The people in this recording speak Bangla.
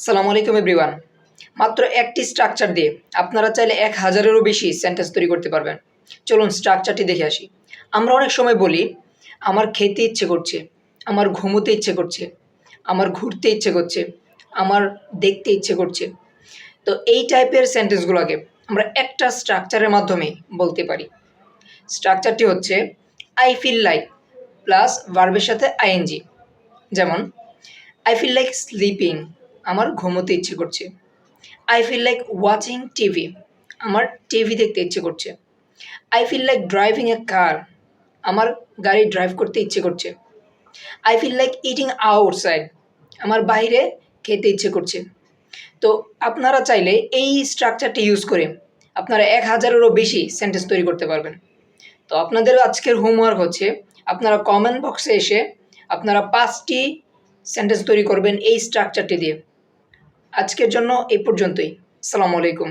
সালামু আলাইকুম এভরিওয়ান। মাত্র একটি স্ট্রাকচার দিয়ে আপনারা চাইলে ১,০০০-এরও বেশি সেন্টেন্স তৈরি করতে পারবেন। চলুন স্ট্রাকচারটি দেখে আসি। আমরা অনেক সময় বলি, আমার খেতে ইচ্ছে করছে, আমার ঘুমোতে ইচ্ছে করছে, আমার ঘুরতে ইচ্ছে করছে, আমার দেখতে ইচ্ছে করছে। তো এই টাইপের সেন্টেন্সগুলোকে আমরা একটা স্ট্রাকচারের মাধ্যমে বলতে পারি। স্ট্রাকচারটি হচ্ছে আই ফিল লাইক প্লাস ভার্বের সাথে আইএনজি। যেমন আই ফিল লাইক স্লিপিং, আমার ঘুমোতে ইচ্ছে করছে। I feel like watching TV, আমার টিভি দেখতে ইচ্ছে করছে। I feel like driving a car, আমার গাড়ি ড্রাইভ করতে ইচ্ছে করছে। I feel like eating outside, আমার বাইরে খেতে ইচ্ছে করছে। তো আপনারা চাইলে এই স্ট্রাকচারটি ইউজ করে আপনারা ১,০০০-এরও বেশি সেন্টেন্স তৈরি করতে পারবেন। তো আপনাদের আজকের হোমওয়ার্ক হচ্ছে আপনারা কমেন্ট বক্সে এসে আপনারা ৫টি সেন্টেন্স তৈরি করবেন এই স্ট্রাকচারটি দিয়ে। আজকের জন্য এই পর্যন্তই। আসসালামু আলাইকুম।